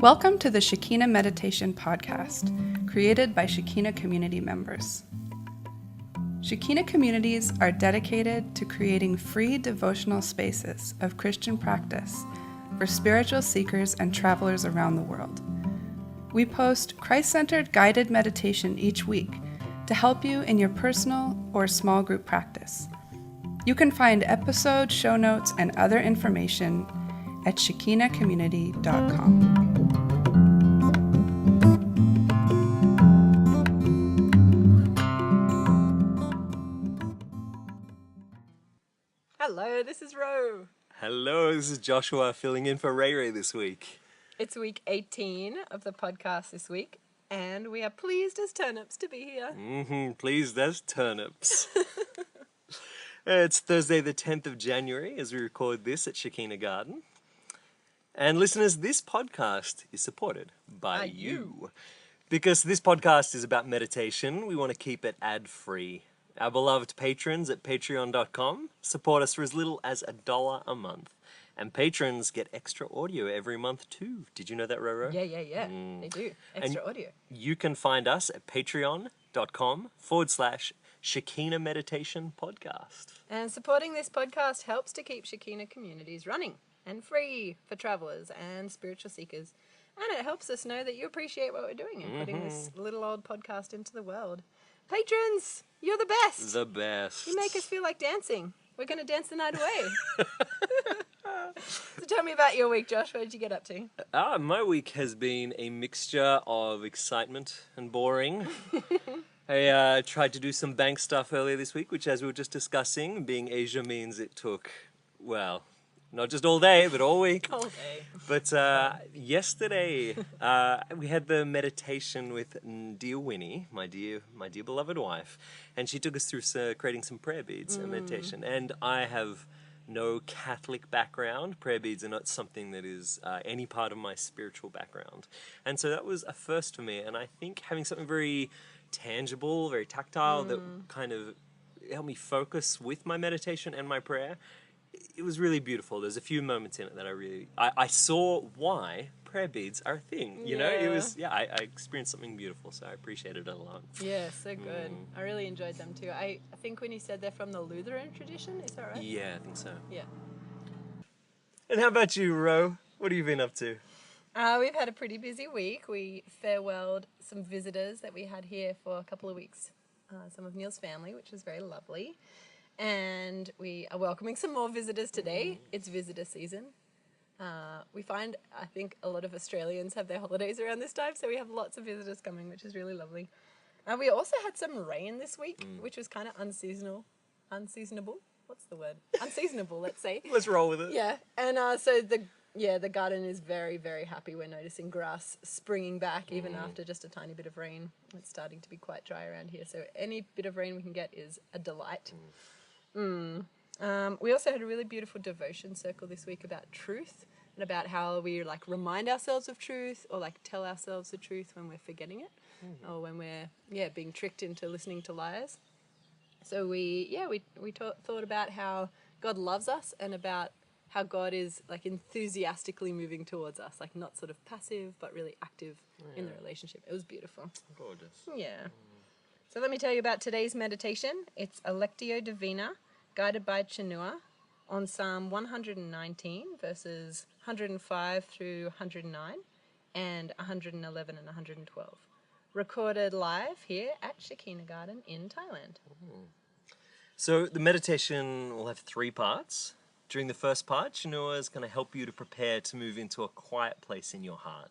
Welcome to the Shekina Meditation Podcast, created by Shekina community members. Shekina communities are dedicated to creating free devotional spaces of Christian practice for spiritual seekers and travelers around the world. We post Christ-centered guided meditation each week to help you in your personal or small group practice. You can find episode show notes and other information at shekinacommunity.com. Hello, this is Ro. Hello, this is Joshua filling in for Ray Ray this week. It's week 18 of the podcast this week, and we are pleased as turnips to be here. Pleased as turnips. It's Thursday the 10th of January as we record this at Shekina Garden. And listeners, this podcast is supported by you. Because this podcast is about meditation, we want to keep it ad-free. Our beloved patrons at patreon.com support us for as little as $1 a month. And patrons get extra audio every month too. Did you know that, Roro? Yeah. They do. Extra audio. You can find us at patreon.com/Shekina Meditation Podcast. And supporting this podcast helps to keep Shekina communities running and free for travelers and spiritual seekers. And it helps us know that you appreciate what we're doing and putting this little old podcast into the world. Patrons, you're the best. The best. You make us feel like dancing. We're going to dance the night away. So tell me about your week, Josh. What did you get up to? My week has been a mixture of excitement and boring. I tried to do some bank stuff earlier this week, which, as we were just discussing, being Asia means it took, well, not just all day, but all week. All day. But yesterday, we had the meditation with dear Winnie, my dear beloved wife, and she took us through creating some prayer beads and meditation. And I have no Catholic background. Prayer beads are not something that is any part of my spiritual background. And so that was a first for me. And I think having something very tangible, very tactile, that kind of helped me focus with my meditation and my prayer, it was really beautiful. There's a few moments in it that I saw why prayer beads are a thing. You know, it was, I experienced something beautiful, so I appreciated it a lot. Yeah, so good. I really enjoyed them too. I think when you said they're from the Lutheran tradition, is that right? Yeah, I think so. Yeah. And how about you, Ro? What have you been up to? We've had a pretty busy week. We farewelled some visitors that we had here for a couple of weeks. Some of Neil's family, which was very lovely. And we are welcoming some more visitors today. It's visitor season. We find, I think, a lot of Australians have their holidays around this time, so we have lots of visitors coming, which is really lovely. We also had some rain this week, which was kind of unseasonable. What's the word? Unseasonable, let's say. Let's roll with it. Yeah, and so the garden is very, very happy. We're noticing grass springing back even after just a tiny bit of rain. It's starting to be quite dry around here, so any bit of rain we can get is a delight. We also had a really beautiful devotion circle this week about truth and about how we remind ourselves of truth or tell ourselves the truth when we're forgetting it or when we're being tricked into listening to lies. So we thought about how God loves us and about how God is enthusiastically moving towards us, not sort of passive but really active in the relationship. It was beautiful. Gorgeous. Yeah. So let me tell you about today's meditation. It's a Lectio Divina, guided by Chinua, on Psalm 119, verses 105 through 109, and 111 and 112. Recorded live here at Shekina Garden in Thailand. So the meditation will have 3 parts. During the first part, Chinua is going to help you to prepare to move into a quiet place in your heart.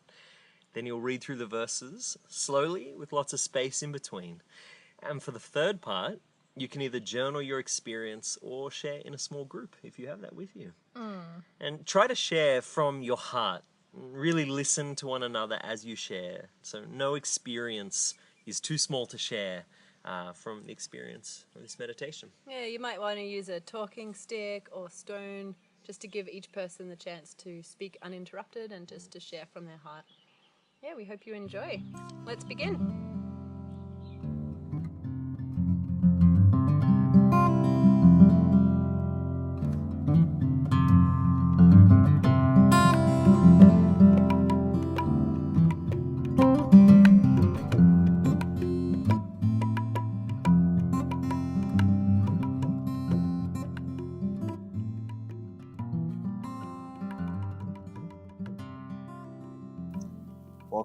Then you'll read through the verses slowly with lots of space in between. And for the third part, you can either journal your experience or share in a small group if you have that with you. And try to share from your heart. Really listen to one another as you share. So no experience is too small to share from the experience of this meditation. Yeah, you might want to use a talking stick or stone just to give each person the chance to speak uninterrupted and just to share from their heart. Yeah, we hope you enjoy. Let's begin.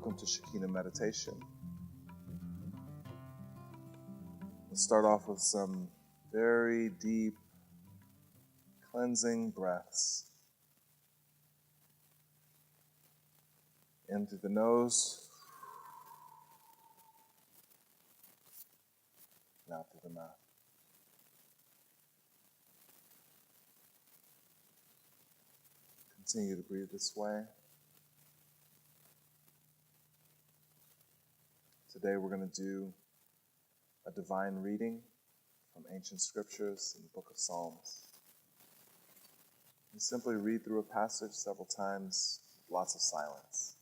welcome to Shekina Meditation. Let's start off with some very deep, cleansing breaths. In through the nose, and out through the mouth. Continue to breathe this way. Today we're going to do a divine reading from ancient scriptures in the book of Psalms. You simply read through a passage several times, lots of silence.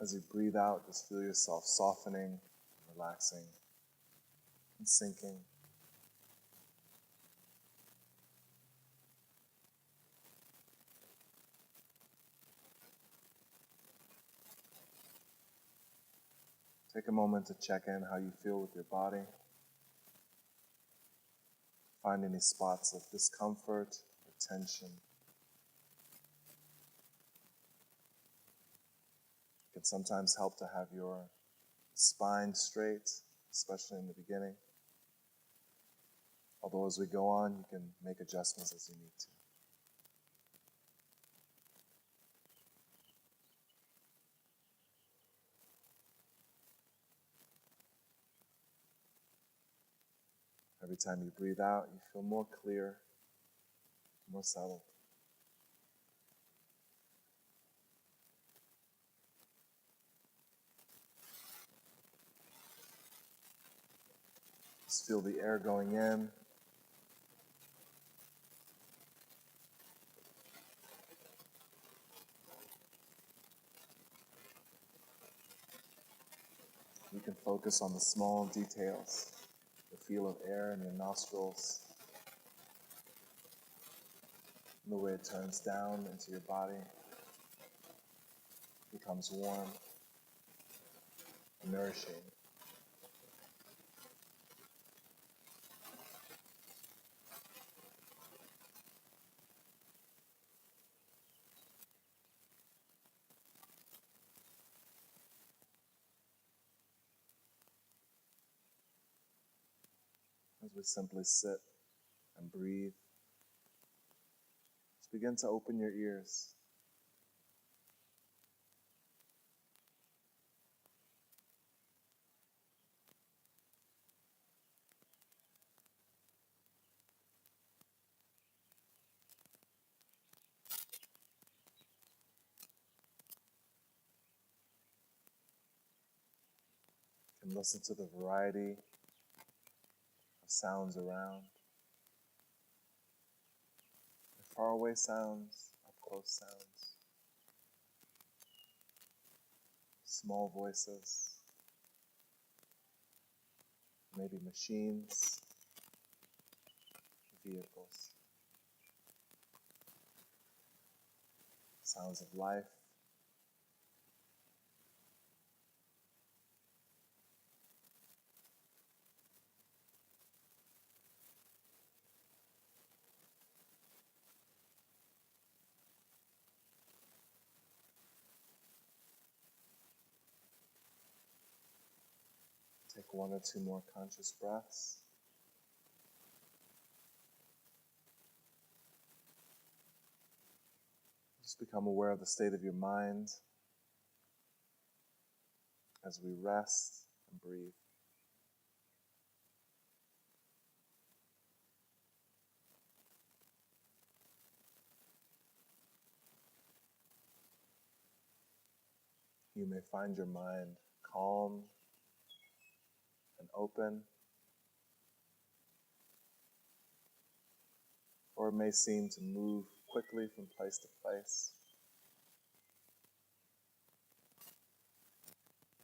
As you breathe out, just feel yourself softening, relaxing, and sinking. Take a moment to check in how you feel with your body. Find any spots of discomfort or tension. It can sometimes help to have your spine straight, especially in the beginning. Although as we go on, you can make adjustments as you need to. Every time you breathe out, you feel more clear, more settled. Just feel the air going in. You can focus on the small details, the feel of air in your nostrils, and the way it turns down into your body, becomes warm and nourishing. As we simply sit and breathe, just begin to open your ears. You can listen to the variety of sounds around. Faraway sounds, up close sounds, small voices, maybe machines, vehicles, sounds of life. Take one or two more conscious breaths. Just become aware of the state of your mind as we rest and breathe. You may find your mind calm and open, or it may seem to move quickly from place to place.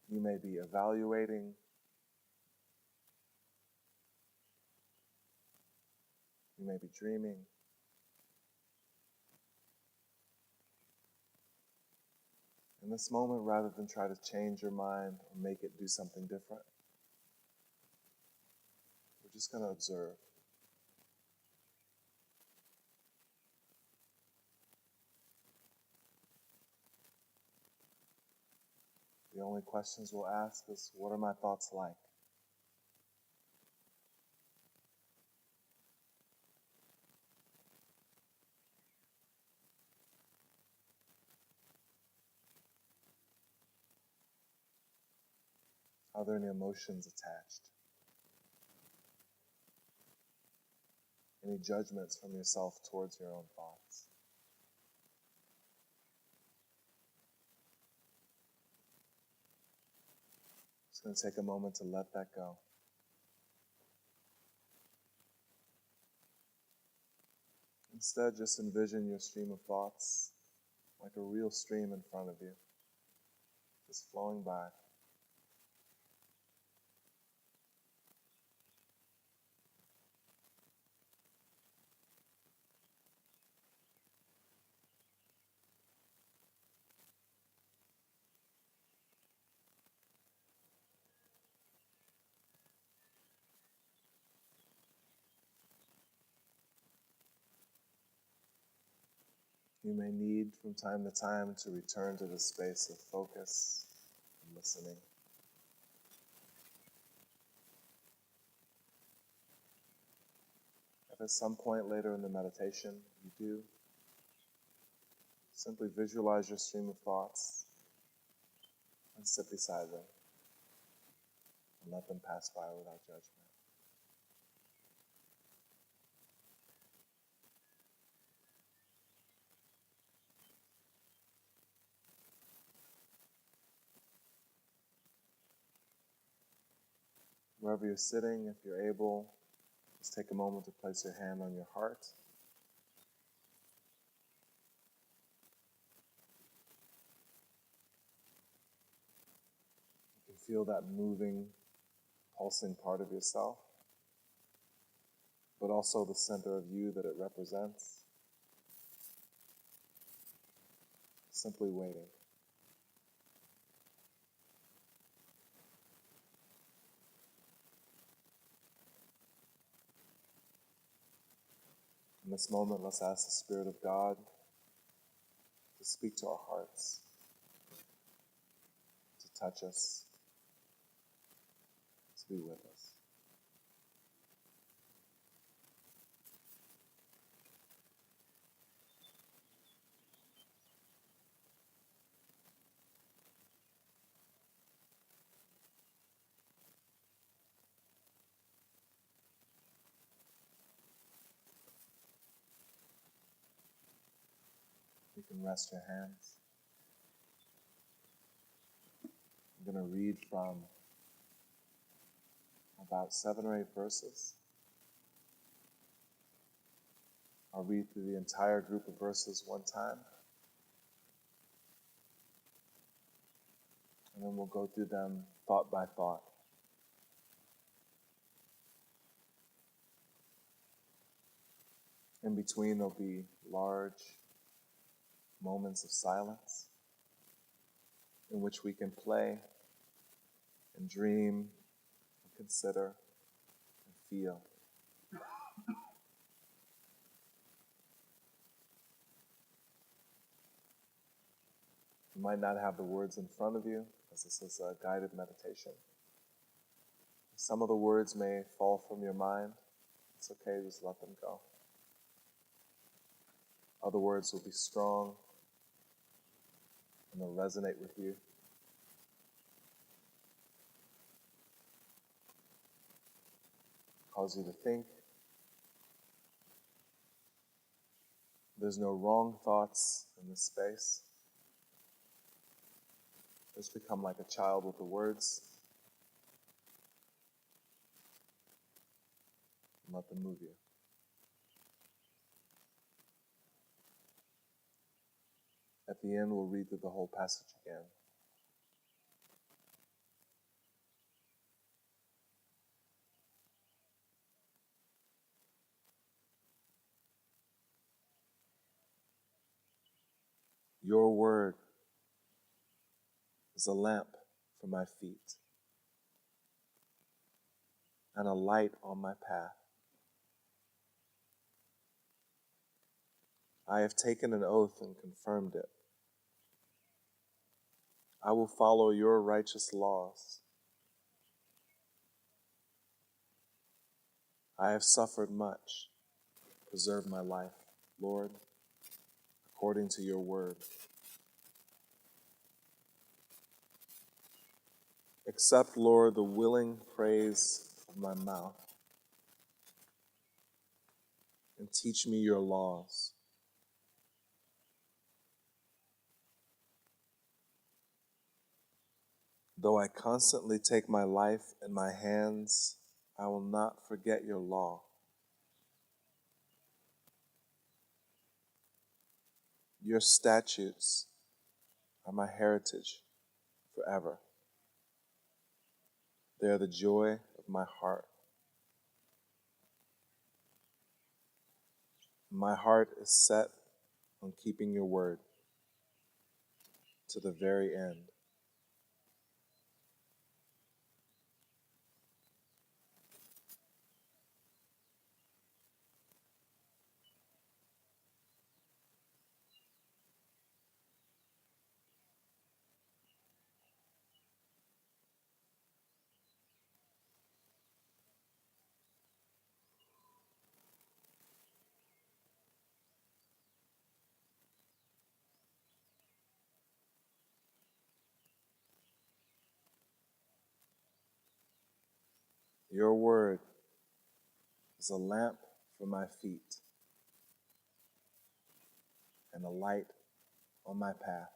You may be evaluating. You may be dreaming. In this moment, rather than try to change your mind or make it do something different, we're just going to observe. The only questions we'll ask is, what are my thoughts like? Are there any emotions attached? Any judgments from yourself towards your own thoughts? Just going to take a moment to let that go. Instead, just envision your stream of thoughts like a real stream in front of you, just flowing by. You may need from time to time to return to the space of focus and listening. If at some point later in the meditation you do, simply visualize your stream of thoughts and sit beside them and let them pass by without judgment. Wherever you're sitting, if you're able, just take a moment to place your hand on your heart. You can feel that moving, pulsing part of yourself, but also the center of you that it represents. Simply waiting. In this moment, let's ask the Spirit of God to speak to our hearts, to touch us, to be with us. You can rest your hands. I'm going to read from about 7 or 8 verses. I'll read through the entire group of verses one time, and then we'll go through them thought by thought. In between, there'll be large moments of silence in which we can play and dream and consider and feel. You might not have the words in front of you, as this is a guided meditation. Some of the words may fall from your mind. It's okay, just let them go. Other words will be strong and they'll resonate with you. Cause you to think. There's no wrong thoughts in this space. Just become like a child with the words and let them move you. At the end, we'll read through the whole passage again. Your word is a lamp for my feet and a light on my path. I have taken an oath and confirmed it. I will follow your righteous laws. I have suffered much. Preserve my life, Lord, according to your word. Accept, Lord, the willing praise of my mouth, and teach me your laws. Though I constantly take my life in my hands, I will not forget your law. Your statutes are my heritage forever. They are the joy of my heart. My heart is set on keeping your word to the very end. Your word is a lamp for my feet and a light on my path.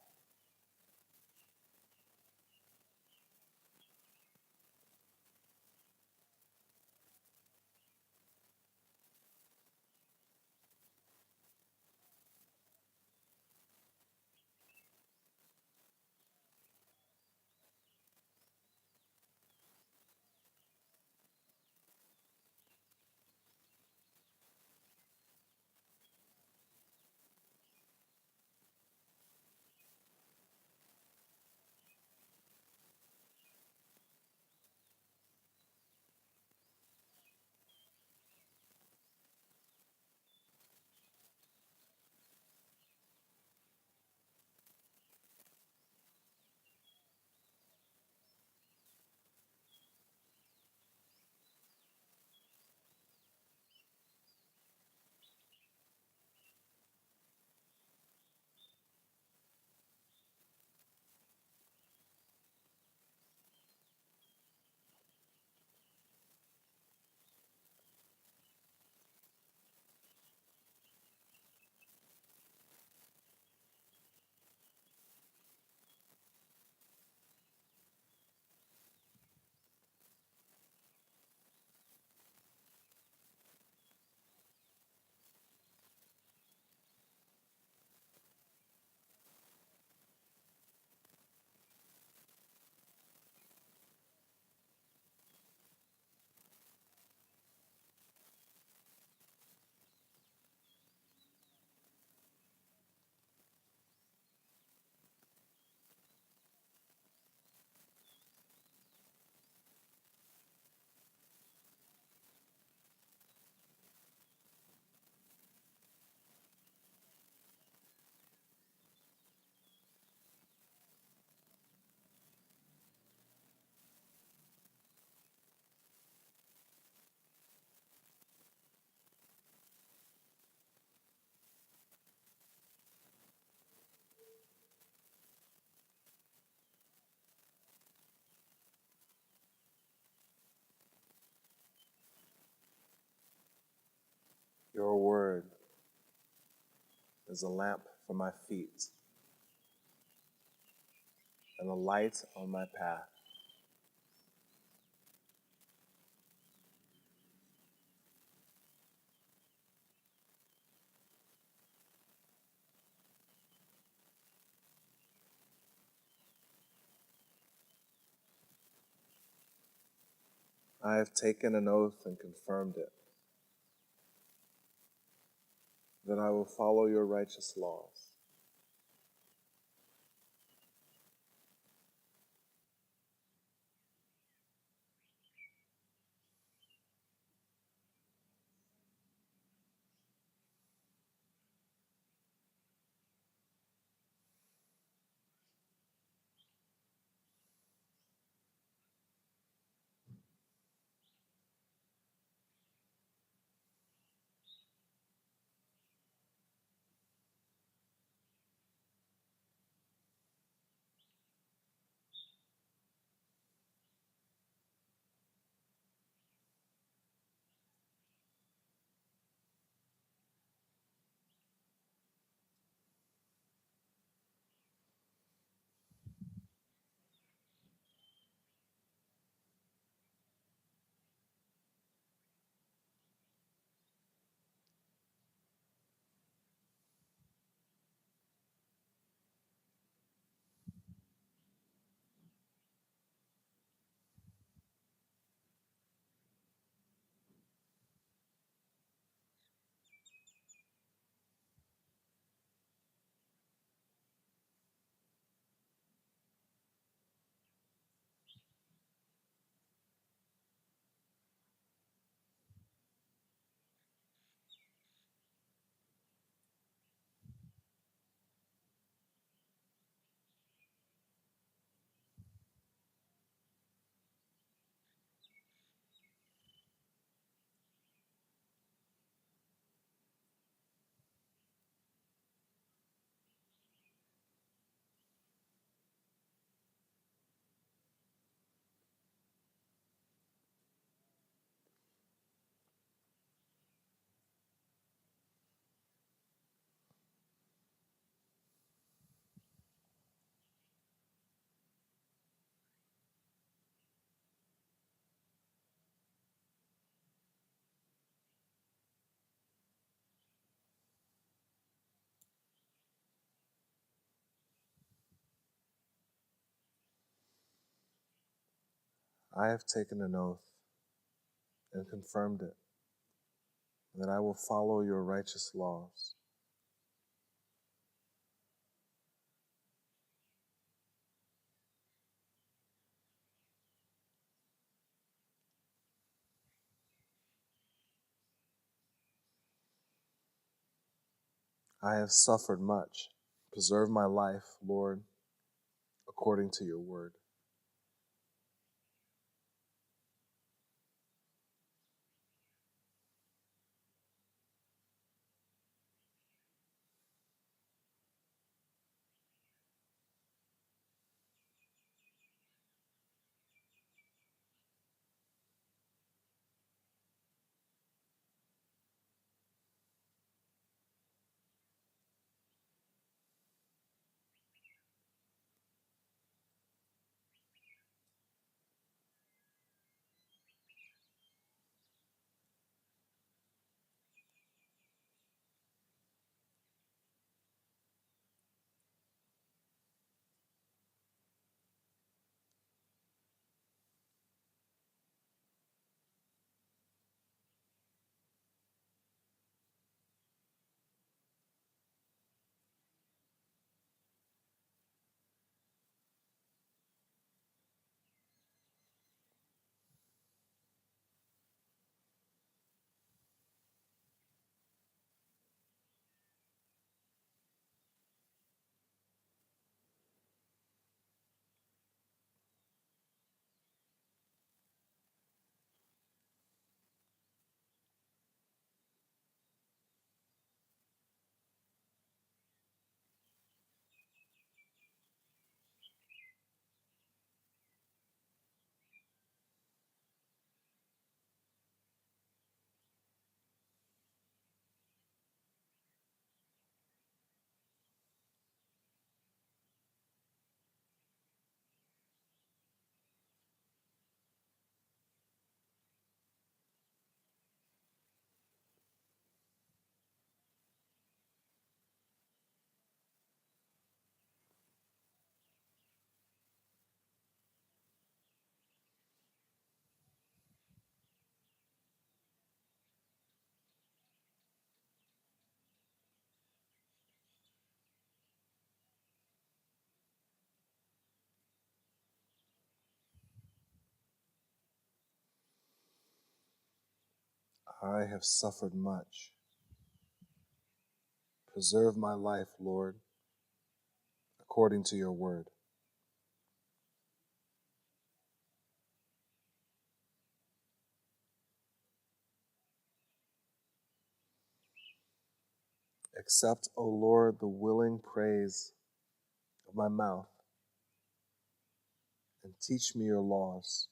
Your word is a lamp for my feet and a light on my path. I have taken an oath and confirmed it, that I will follow your righteous laws. I have taken an oath and confirmed it, that I will follow your righteous laws. I have suffered much. Preserve my life, Lord, according to your word. I have suffered much. Preserve my life, Lord, according to your word. Accept, O Lord, the willing praise of my mouth, and teach me your laws.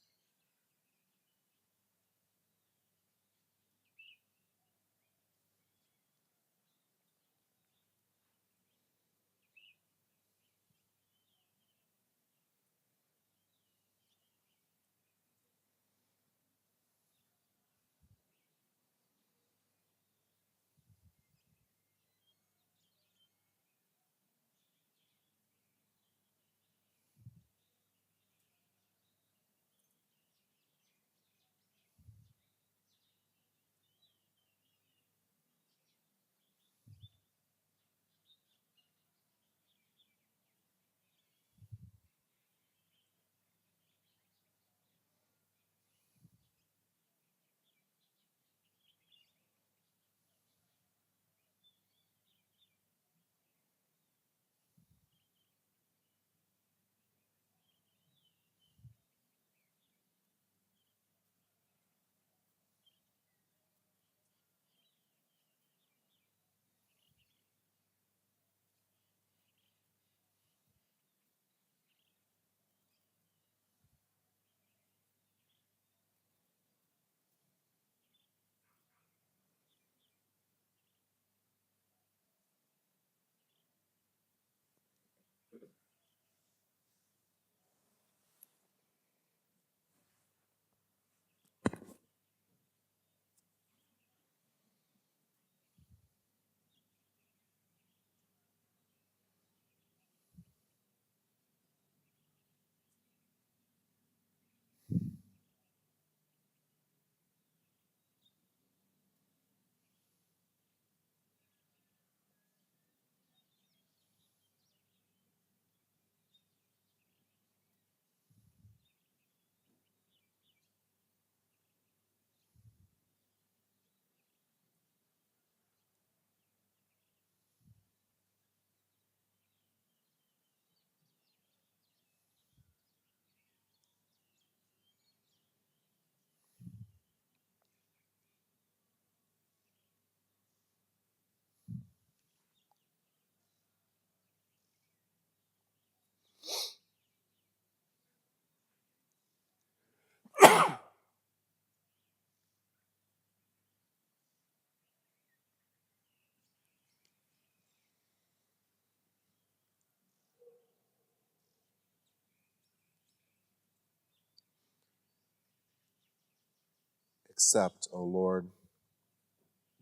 Accept, O Lord,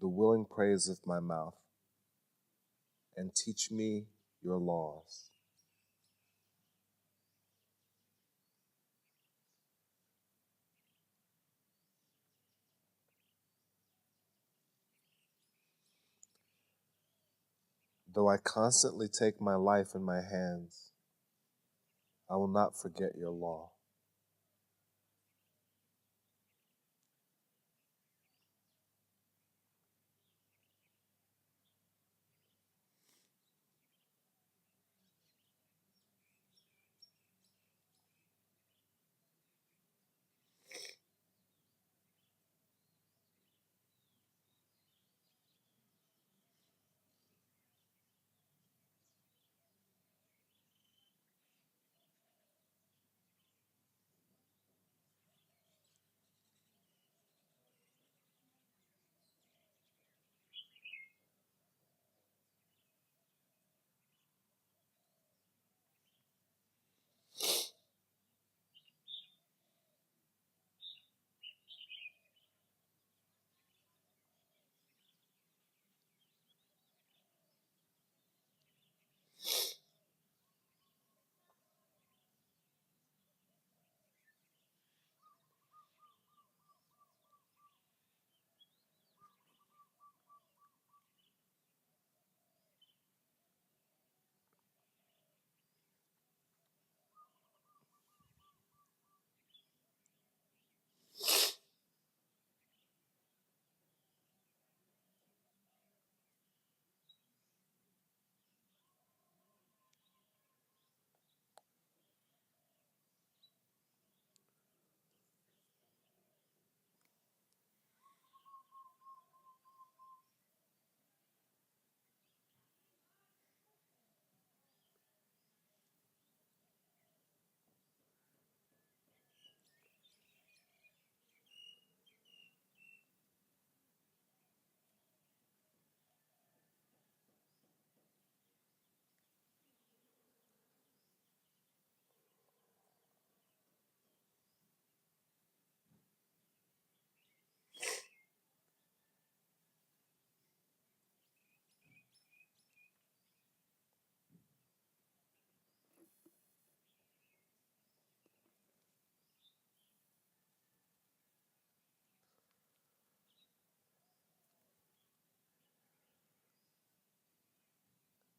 the willing praise of my mouth, and teach me your laws. Though I constantly take my life in my hands, I will not forget your law.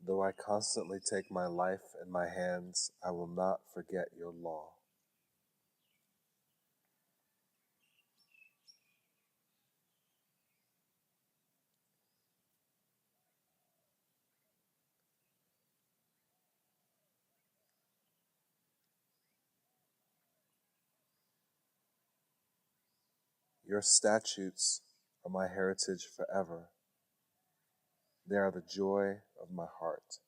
Though I constantly take my life in my hands, I will not forget your law. Your statutes are my heritage forever. They are the joy of my heart.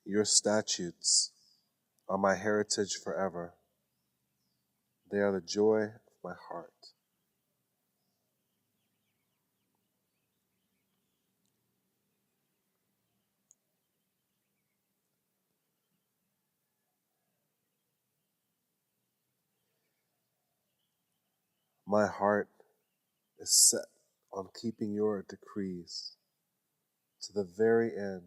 Your statutes are my heritage forever. They are the joy of my heart. My heart is set on keeping your decrees to the very end.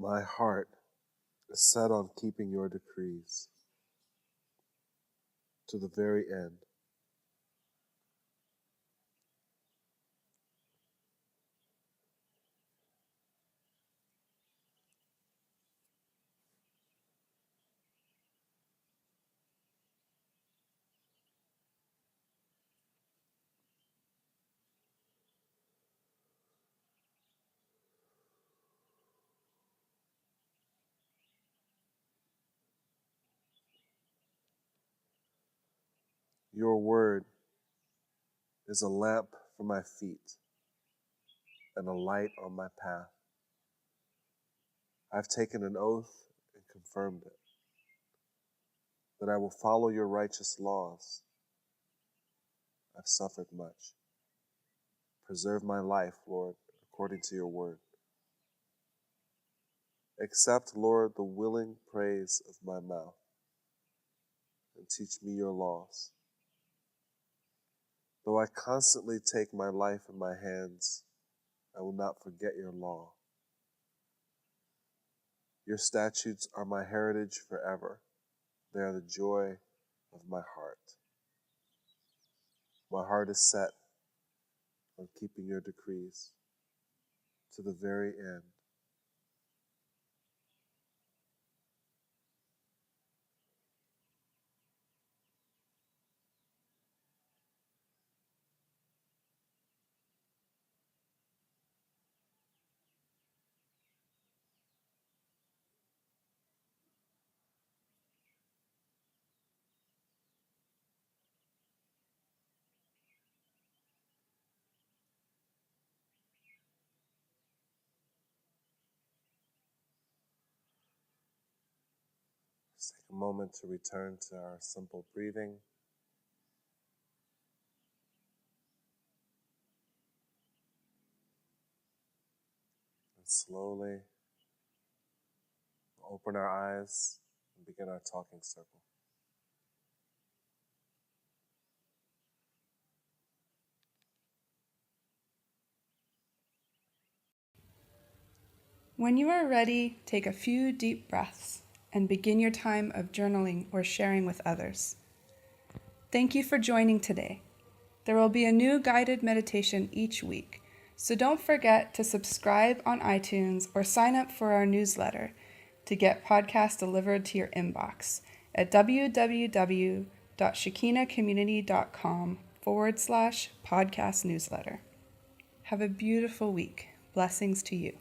My heart is set on keeping your decrees to the very end. Your word is a lamp for my feet and a light on my path. I've taken an oath and confirmed it, that I will follow your righteous laws. I've suffered much. Preserve my life, Lord, according to your word. Accept, Lord, the willing praise of my mouth, and teach me your laws. Though I constantly take my life in my hands, I will not forget your law. Your statutes are my heritage forever. They are the joy of my heart. My heart is set on keeping your decrees to the very end. Take a moment to return to our simple breathing. And slowly open our eyes and begin our talking circle. When you are ready, take a few deep breaths and begin your time of journaling or sharing with others. Thank you for joining today. There will be a new guided meditation each week, so don't forget to subscribe on iTunes or sign up for our newsletter to get podcasts delivered to your inbox at www.shekinacommunity.com/podcast newsletter. Have a beautiful week. Blessings to you.